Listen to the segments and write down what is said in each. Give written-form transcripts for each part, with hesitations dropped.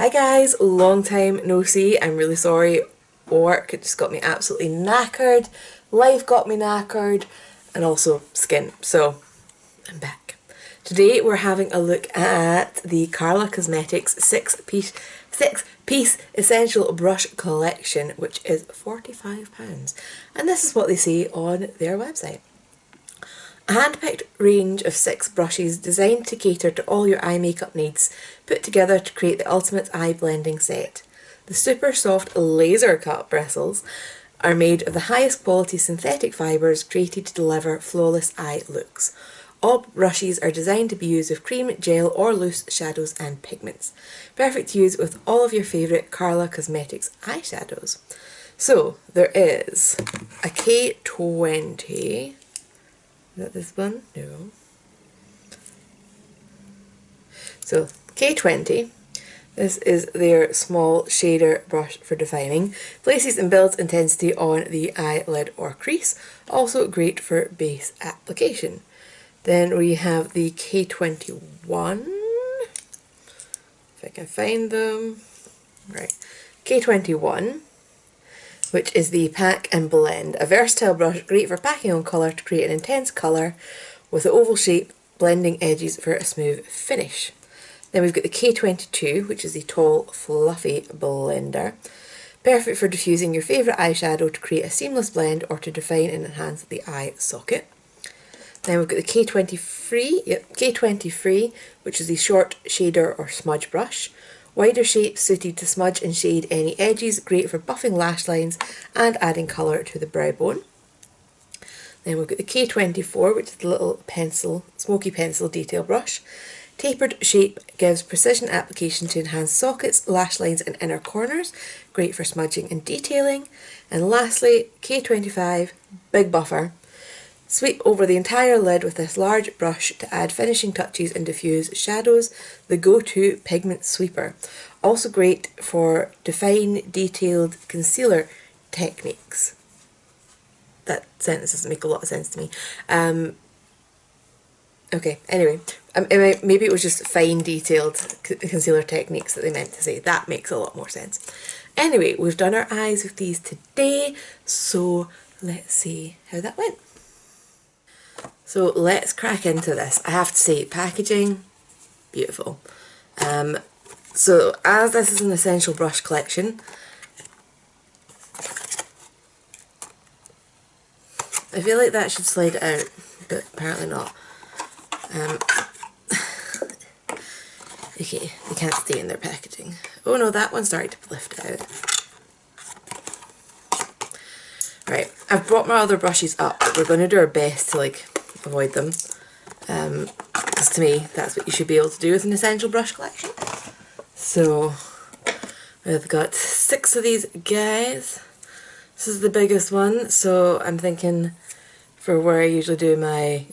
Hi guys, long time no see. I'm really sorry. Work just got me absolutely knackered. Life got me knackered. And also skin. So I'm back. Today we're having a look at the Karla Cosmetics six piece essential brush collection, which is £45. And this is what they say on their website. A hand-picked range of 6 brushes designed to cater to all your eye makeup needs, put together to create the ultimate eye blending set. The super soft laser cut bristles are made of the highest quality synthetic fibres created to deliver flawless eye looks. All brushes are designed to be used with cream, gel or loose shadows and pigments. Perfect to use with all of your favourite Karla Cosmetics eyeshadows. So there is a K20. Is that this one? No. So K20, this is their small shader brush for defining. Places and builds intensity on the eyelid or crease. Also great for base application. Then we have the K21, if I can find them. Right, K21, which is the Pack and Blend. A versatile brush, great for packing on colour to create an intense colour with an oval shape, blending edges for a smooth finish. Then we've got the K22, which is the tall, fluffy blender. Perfect for diffusing your favourite eyeshadow to create a seamless blend or to define and enhance the eye socket. Then we've got the K23, which is the short shader or smudge brush. Wider shape suited to smudge and shade any edges, great for buffing lash lines and adding colour to the brow bone. Then we've got the K24, which is the little smoky pencil detail brush. Tapered shape gives precision application to enhance sockets, lash lines and inner corners, great for smudging and detailing. And lastly, K25, big buffer. Sweep over the entire lid with this large brush to add finishing touches and diffuse shadows, the go-to pigment sweeper. Also great for define detailed concealer techniques. That sentence doesn't make a lot of sense to me. Okay, anyway, maybe it was just fine detailed concealer techniques that they meant to say. That makes a lot more sense. Anyway, we've done our eyes with these today, so let's see how that went. So let's crack into this. I have to say, packaging, beautiful. So as this is an essential brush collection, I feel like that should slide out, but apparently not. Okay, they can't stay in their packaging. Oh no, that one started to lift out. Right, I've brought my other brushes up, but we're going to do our best to avoid them. Because to me, that's what you should be able to do with an essential brush collection. So, I've got 6 of these guys. This is the biggest one, so I'm thinking for where I usually do my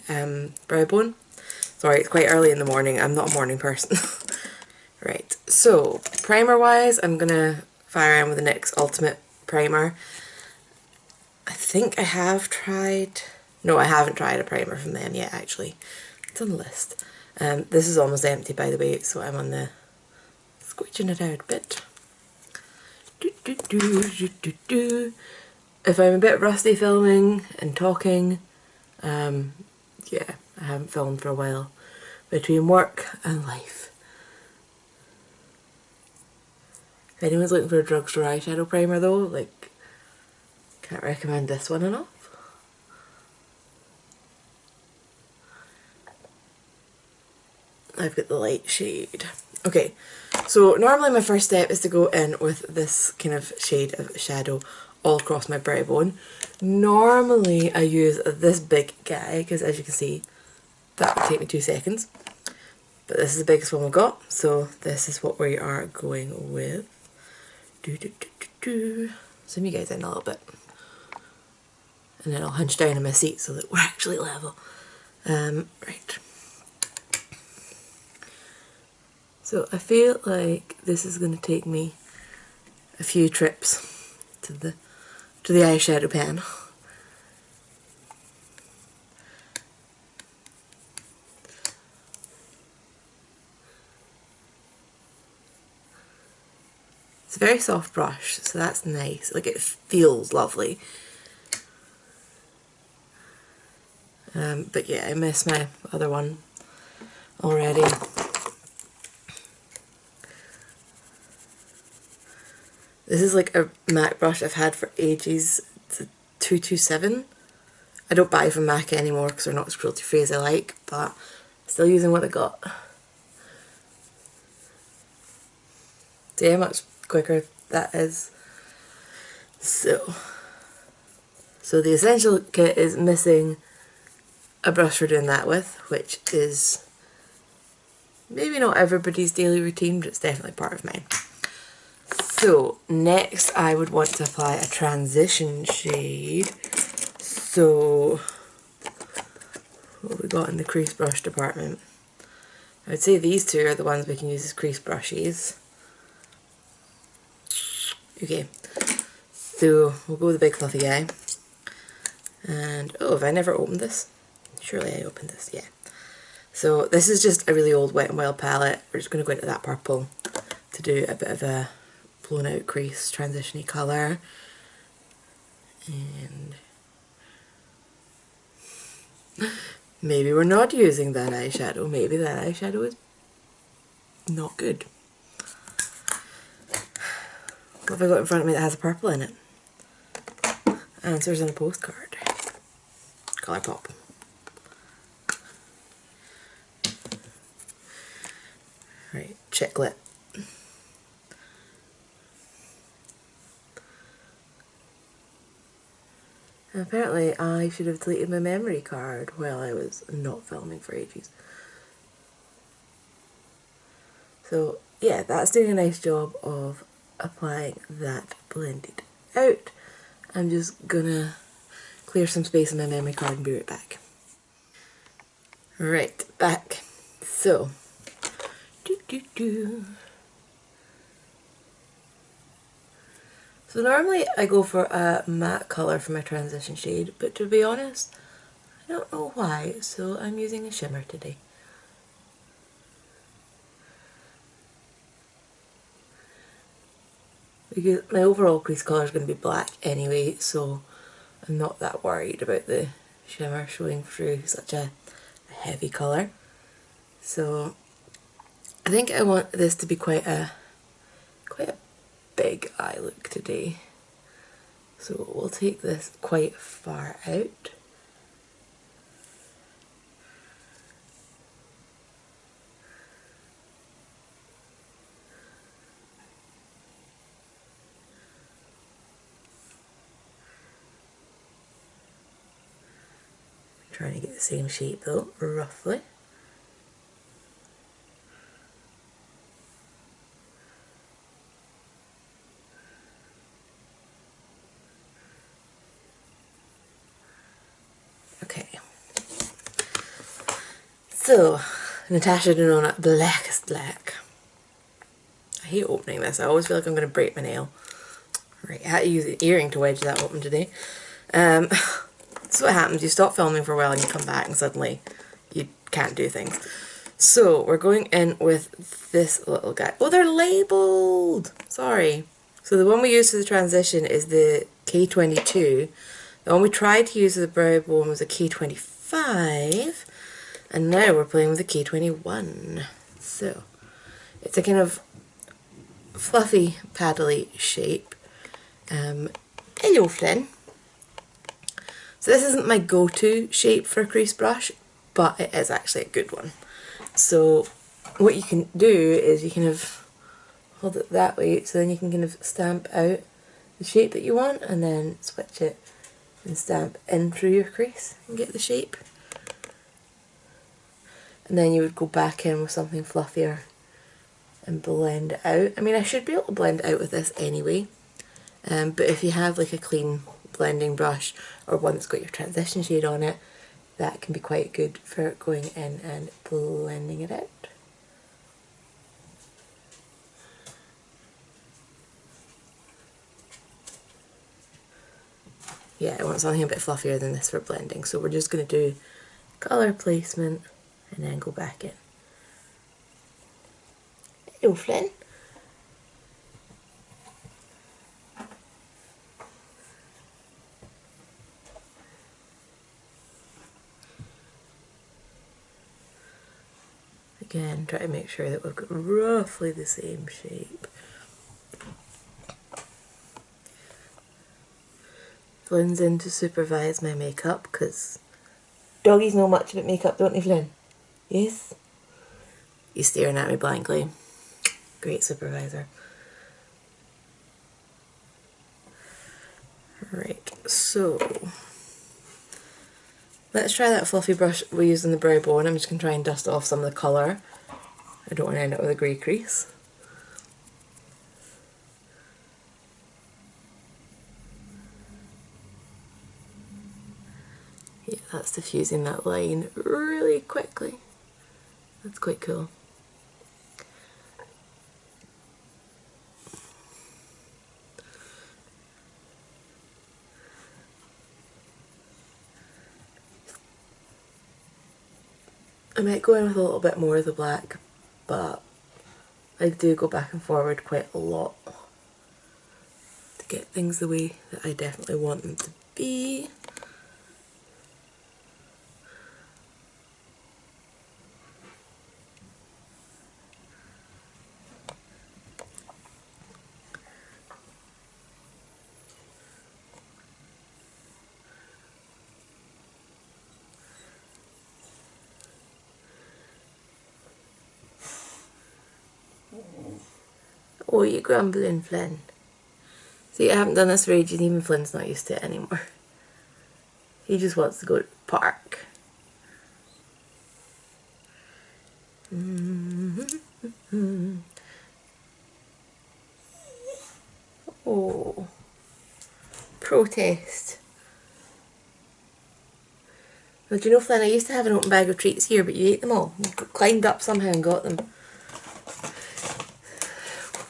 brow bone. Sorry, it's quite early in the morning. I'm not a morning person. Right, so primer wise, I'm going to fire around with the NYX Ultimate Primer. I think I have tried... No, I haven't tried a primer from them yet, actually. It's on the list. This is almost empty, by the way, so I'm on the squeezing it out a bit. If I'm a bit rusty filming and talking, yeah, I haven't filmed for a while. Between work and life. If anyone's looking for a drugstore eyeshadow primer though, can't recommend this one enough. I've got the light shade. Okay, so normally my first step is to go in with this kind of shade of shadow all across my brow bone. Normally I use this big guy, because as you can see, that would take me 2 seconds. But this is the biggest one we've got, so this is what we are going with. Zoom you guys in a little bit. And then I'll hunch down in my seat so that we're actually level. Right. So I feel like this is going to take me a few trips to the eyeshadow pan. It's a very soft brush, so that's nice. Like, it feels lovely. But yeah, I miss my other one already. This is like a MAC brush I've had for ages. It's a 227. I don't buy from MAC anymore because they're not as cruelty free as I like, but still using what I got. See how much quicker that is. So the essential kit is missing a brush for doing that with, which is maybe not everybody's daily routine, but it's definitely part of mine. So next I would want to apply a transition shade. So what have we got in the crease brush department? I would say these two are the ones we can use as crease brushes. Okay, so we'll go with the big fluffy guy. And, oh, have I never opened this? Surely I opened this, yeah. So this is just a really old Wet n Wild palette. We're just going to go into that purple to do a bit of a blown out crease transition-y colour. And maybe we're not using that eyeshadow. Maybe that eyeshadow is not good. What have I got in front of me that has a purple in it? Answers on a postcard. Colourpop. Right, chiclet. And apparently I should have deleted my memory card while I was not filming for ages. So yeah, that's doing a nice job of applying that blended out. I'm just gonna clear some space in my memory card and be right back. Right, back. So, So normally I go for a matte colour for my transition shade, but to be honest, I don't know why, so I'm using a shimmer today. Because my overall crease colour is going to be black anyway, so I'm not that worried about the shimmer showing through such a heavy colour. So I think I want this to be quite a big eye look today. So we'll take this quite far out. Trying to get the same shape though, roughly. Okay. So, Natasha Denona Blackest Black. I hate opening this. I always feel like I'm going to break my nail. Right, I had to use an earring to wedge that open today. So what happens, you stop filming for a while and you come back and suddenly you can't do things. So we're going in with this little guy. Oh, they're labelled! Sorry. So the one we used for the transition is the K22. The one we tried to use for the brow bone was a K25. And now we're playing with a K21. So it's a kind of fluffy, paddly shape. Hello, Flynn. So this isn't my go-to shape for a crease brush, but it is actually a good one. So what you can do is you kind of hold it that way, so then you can kind of stamp out the shape that you want and then switch it and stamp in through your crease and get the shape. And then you would go back in with something fluffier and blend it out. I mean, I should be able to blend it out with this anyway, but if you have like a clean blending brush or one that's got your transition shade on it, that can be quite good for going in and blending it out. Yeah, I want something a bit fluffier than this for blending, so we're just going to do colour placement and then go back in. Hello, Flynn. again, try to make sure that we've got roughly the same shape. Flynn's in to supervise my makeup because doggies know much about makeup, don't they, Flynn? Yes? He's staring at me blankly. Great supervisor. Right, so let's try that fluffy brush we used in the brow bone. I'm just going to try and dust off some of the colour. I don't want to end up with a grey crease. Yeah, that's diffusing that line really quickly. That's quite cool. I might go in with a little bit more of the black, but I do go back and forward quite a lot to get things the way that I definitely want them to be. Oh, you grumbling, Flynn. See, I haven't done this for ages, even Flynn's not used to it anymore. He just wants to go to the park. Oh, protest. Well, do you know, Flynn, I used to have an open bag of treats here, but you ate them all. You climbed up somehow and got them.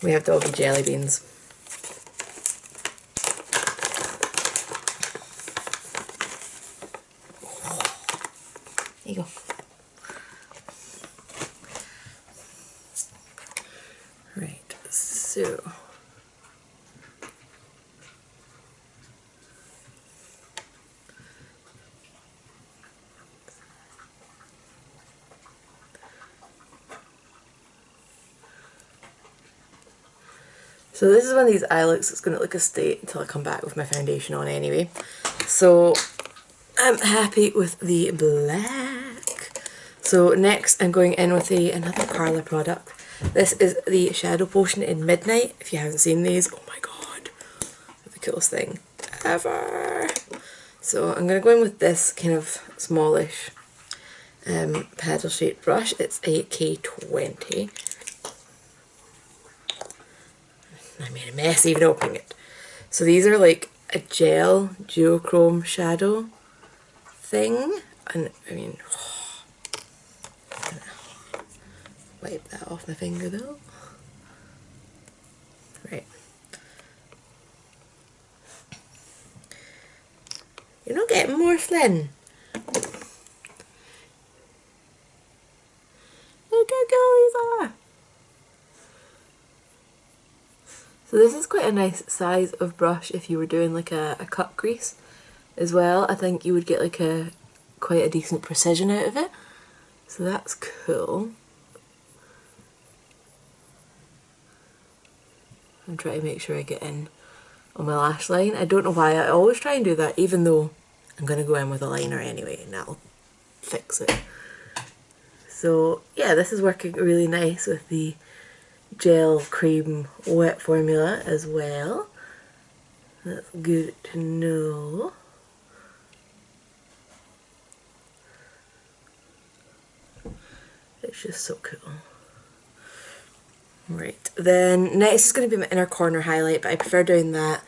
We have doggy jelly beans. There you go. Right, so this is one of these eye looks that's going to look a state until I come back with my foundation on anyway. So I'm happy with the black. So next I'm going in with another Karla product. This is the Shadow Potion in Midnight. If you haven't seen these, oh my god, they're the coolest thing ever. So I'm going to go in with this kind of smallish paddle shaped brush. It's a K20. I made a mess even opening it. So these are like a gel duochrome shadow thing, and I mean, wipe that off my finger though. Right. You're not getting more, Flynn. Look how cool these are. So this is quite a nice size of brush if you were doing like a cut crease as well. I think you would get like quite a decent precision out of it. So that's cool. I'm trying to make sure I get in on my lash line. I don't know why, I always try and do that even though I'm going to go in with a liner anyway and that'll fix it. So yeah, this is working really nice with the gel cream wet formula as well. That's good to know. It's just so cool. Right, then next is going to be my inner corner highlight, but I prefer doing that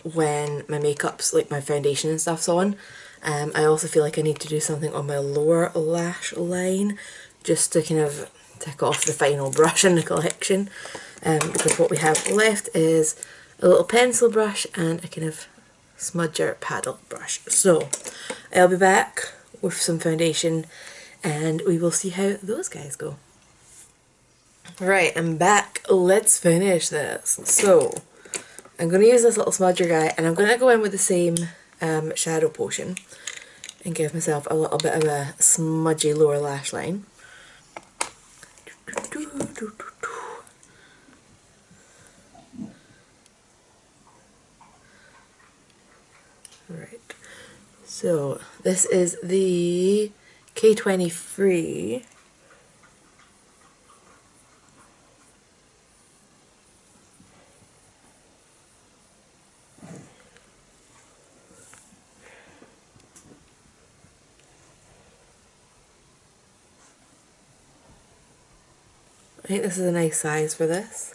when my makeup's, like my foundation and stuff's on. I also feel like I need to do something on my lower lash line just to kind of tick off the final brush in the collection, because what we have left is a little pencil brush and a kind of smudger paddle brush. So I'll be back with some foundation and we will see how those guys go. Right, I'm back. Let's finish this. So I'm going to use this little smudger guy and I'm going to go in with the same shadow potion and give myself a little bit of a smudgy lower lash line. Right. So this is the K23. I think this is a nice size for this.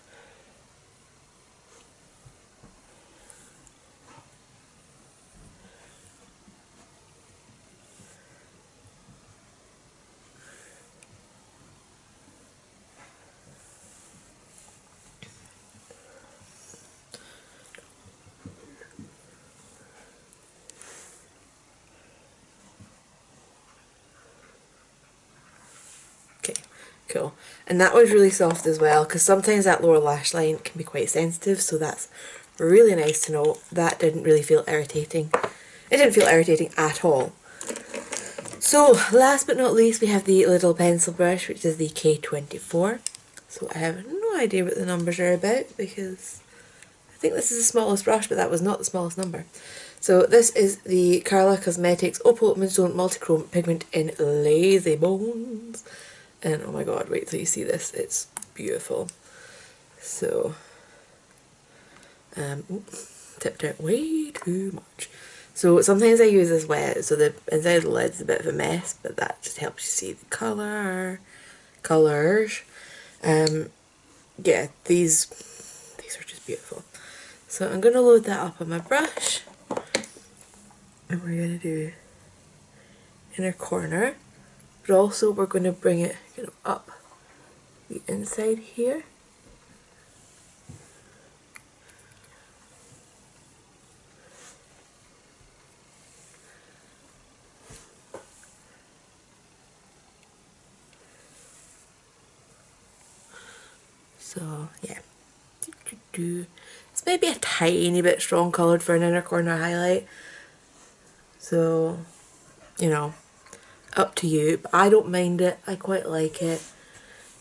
Okay, cool. And that was really soft as well, because sometimes that lower lash line can be quite sensitive, so that's really nice to know. That didn't really feel irritating. It didn't feel irritating at all. So last but not least, we have the little pencil brush, which is the K24. So I have no idea what the numbers are about, because I think this is the smallest brush, but that was not the smallest number. So this is the Karla Cosmetics Opal Moonstone Multichrome Pigment in Lazy Bones. And oh my god, wait till you see this, it's beautiful. So, tipped out way too much. So sometimes I use this wet, so the inside of the lid's a bit of a mess, but that just helps you see the colours. Yeah, these are just beautiful. So I'm going to load that up on my brush, and we're going to do inner corner, but also we're going to bring it kind of up the inside here. So yeah, it's maybe a tiny bit strong coloured for an inner corner highlight. So, you know, up to you, but I don't mind it, I quite like it.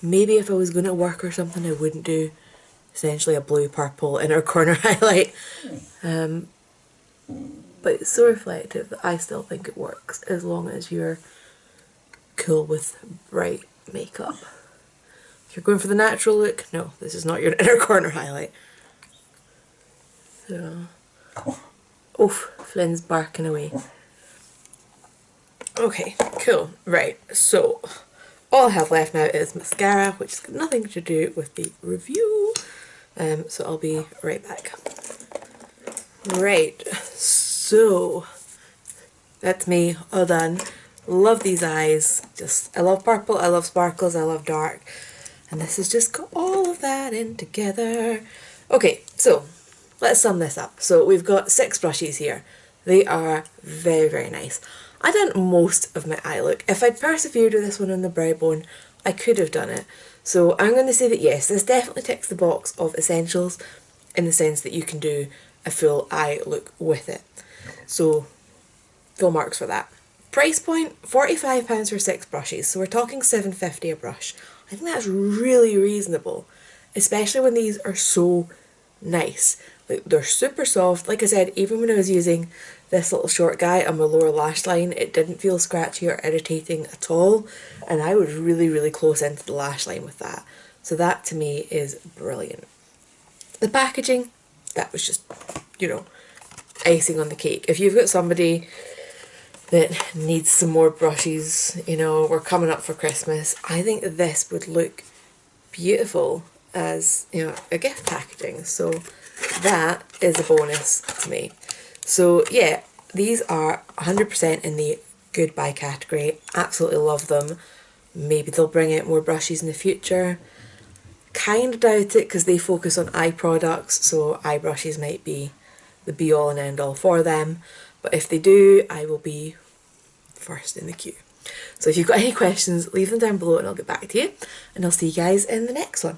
Maybe if I was going to work or something, I wouldn't do essentially a blue-purple inner corner highlight. But it's so reflective that I still think it works, as long as you're cool with bright makeup. If you're going for the natural look, no, this is not your inner corner highlight. So, oof, Flynn's barking away. Okay, cool. Right, so all I have left now is mascara, which has got nothing to do with the review. So I'll be right back. Right, so that's me, all done. Love these eyes. I love purple, I love sparkles, I love dark. And this has just got all of that in together. Okay, so let's sum this up. So we've got 6 brushes here. They are very, very nice. I've done most of my eye look. If I'd persevered with this one on the brow bone, I could have done it. So I'm going to say that yes, this definitely ticks the box of essentials, in the sense that you can do a full eye look with it. So full marks for that. Price point, £45 for 6 brushes, so we're talking £7.50 a brush. I think that's really reasonable, especially when these are so nice. Like, they're super soft. Like I said, even when I was using this little short guy on my lower lash line, it didn't feel scratchy or irritating at all, and I was really, really close into the lash line with that. So that to me is brilliant. The packaging, that was just, you know, icing on the cake. If you've got somebody that needs some more brushes, you know, we're coming up for Christmas, I think this would look beautiful as, you know, a gift packaging. So that is a bonus to me. So yeah, these are 100% in the goodbye category. Absolutely love them. Maybe they'll bring out more brushes in the future. Kind of doubt it, because they focus on eye products, so eye brushes might be the be all and end all for them. But if they do, I will be first in the queue. So if you've got any questions, leave them down below and I'll get back to you. And I'll see you guys in the next one.